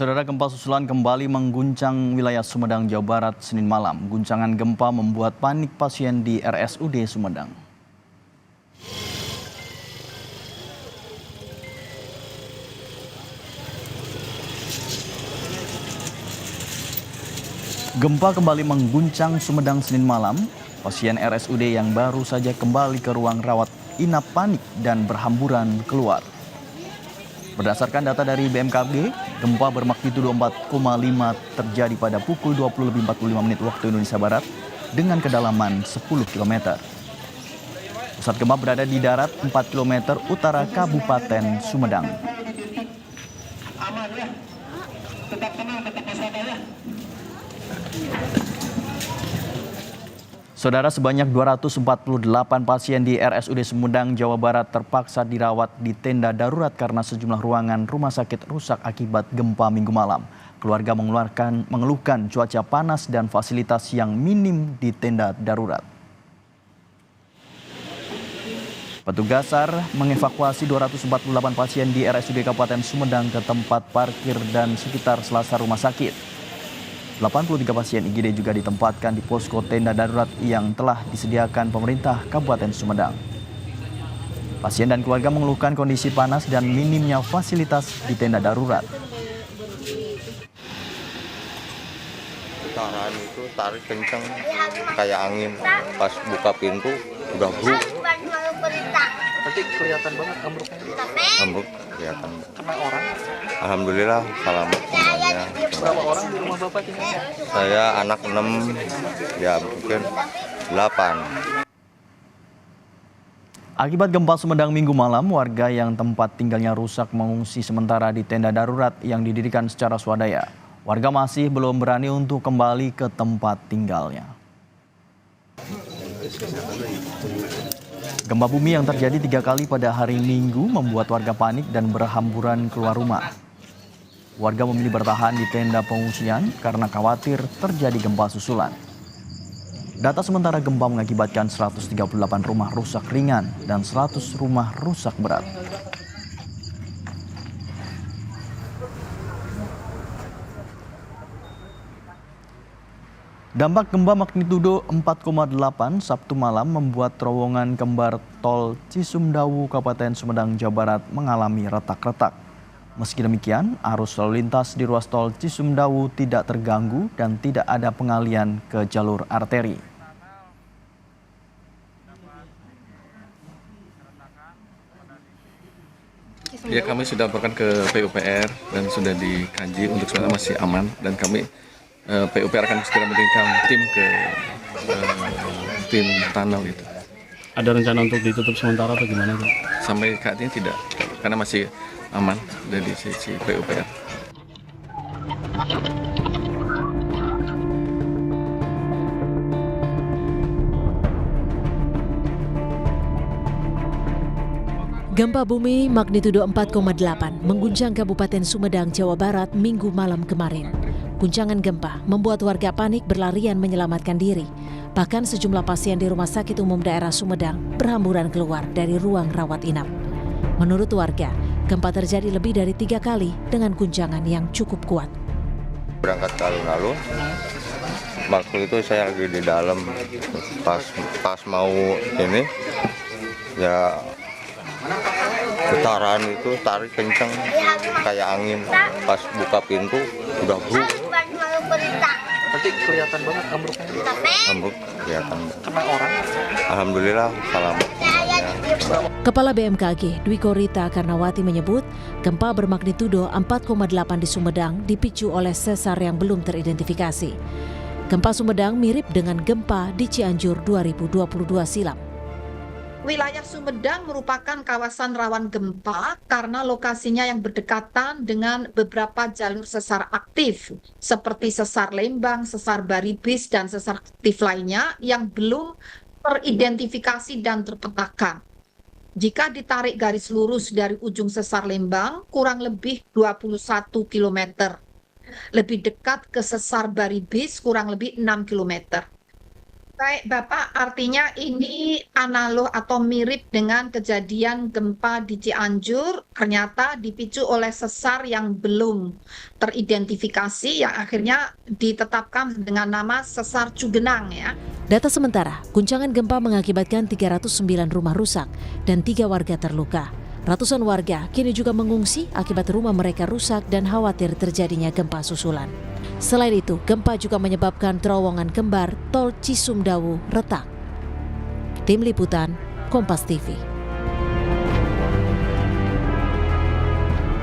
Saudara, gempa susulan kembali mengguncang wilayah Sumedang, Jawa Barat, Senin malam. Guncangan gempa membuat panik pasien di RSUD Sumedang. Gempa kembali mengguncang Sumedang Senin malam. Pasien RSUD yang baru saja kembali ke ruang rawat inap panik dan berhamburan keluar. Berdasarkan data dari BMKG, gempa bermagnitudo 4,5 terjadi pada pukul 20.45 waktu Indonesia Barat dengan kedalaman 10 km. Pusat gempa berada di darat 4 km utara Kabupaten Sumedang. Aman ya, tetap tenang, tetap waspada ya. Saudara, sebanyak 248 pasien di RSUD Sumedang, Jawa Barat terpaksa dirawat di tenda darurat karena sejumlah ruangan rumah sakit rusak akibat gempa Minggu malam. Keluarga mengeluhkan cuaca panas dan fasilitas yang minim di tenda darurat. Petugas SAR mengevakuasi 248 pasien di RSUD Kabupaten Sumedang ke tempat parkir dan sekitar selasar rumah sakit. 83 pasien IGD juga ditempatkan di posko tenda darurat yang telah disediakan pemerintah Kabupaten Sumedang. Pasien dan keluarga mengeluhkan kondisi panas dan minimnya fasilitas di tenda darurat. Getaran itu tarik kenceng kayak angin, pas buka pintu udah bruk. Berarti kelihatan banget ambruknya. Ambruk kelihatan. Kena orang. Alhamdulillah selamat semuanya. Berapa orang di rumah Bapak tinggal? Saya anak 6, ya mungkin 8. Akibat gempa Sumedang Minggu malam, warga yang tempat tinggalnya rusak mengungsi sementara di tenda darurat yang didirikan secara swadaya. Warga masih belum berani untuk kembali ke tempat tinggalnya. Gempa bumi yang terjadi 3 kali pada hari Minggu membuat warga panik dan berhamburan keluar rumah. Warga memilih bertahan di tenda pengungsian karena khawatir terjadi gempa susulan. Data sementara gempa mengakibatkan 138 rumah rusak ringan dan 100 rumah rusak berat. Dampak gempa magnitudo 4,8 Sabtu malam membuat terowongan kembar tol Cisumdawu Kabupaten Sumedang, Jawa Barat mengalami retak-retak. Meski demikian, arus lalu lintas di ruas tol Cisumdawu tidak terganggu dan tidak ada pengalian ke jalur arteri. Ya, kami sudah laporkan ke PUPR dan sudah dikaji untuk sementara masih aman, dan kami PUPR akan segera mengirimkan tim ke tim tunnel itu. Ada rencana untuk ditutup sementara atau gimana, Pak? Sampai saat ini tidak, karena masih aman dari sisi PUPR. Gempa bumi magnitudo 4,8 mengguncang Kabupaten Sumedang, Jawa Barat Minggu malam kemarin. Guncangan gempa membuat warga panik berlarian menyelamatkan diri. Bahkan sejumlah pasien di Rumah Sakit Umum Daerah Sumedang berhamburan keluar dari ruang rawat inap. Menurut warga, gempa terjadi lebih dari 3 kali dengan guncangan yang cukup kuat. Berangkat ke alun-alun, waktu itu saya lagi di dalam, pas mau ini, ya getaran itu tarik kenceng kayak angin, pas buka pintu udah bruk. Berarti kelihatan banget ambruknya. Ambruk kelihatan. Kena orang. Alhamdulillah selamat semuanya. Kepala BMKG Dwi Korita Karnawati menyebut gempa bermagnitudo 4,8 di Sumedang dipicu oleh sesar yang belum teridentifikasi. Gempa Sumedang mirip dengan gempa di Cianjur 2022 silam. Wilayah Sumedang merupakan kawasan rawan gempa karena lokasinya yang berdekatan dengan beberapa jalur sesar aktif seperti sesar Lembang, sesar Baribis, dan sesar aktif lainnya yang belum teridentifikasi dan terpetakan. Jika ditarik garis lurus dari ujung sesar Lembang kurang lebih 21 km, lebih dekat ke sesar Baribis kurang lebih 6 km. Baik, Bapak, artinya ini analog atau mirip dengan kejadian gempa di Cianjur, ternyata dipicu oleh sesar yang belum teridentifikasi, yang akhirnya ditetapkan dengan nama sesar Cugenang ya. Data sementara, guncangan gempa mengakibatkan 309 rumah rusak dan 3 warga terluka. Ratusan warga kini juga mengungsi akibat rumah mereka rusak dan khawatir terjadinya gempa susulan. Selain itu, gempa juga menyebabkan terowongan kembar tol Cisumdawu retak. Tim Liputan, Kompas TV.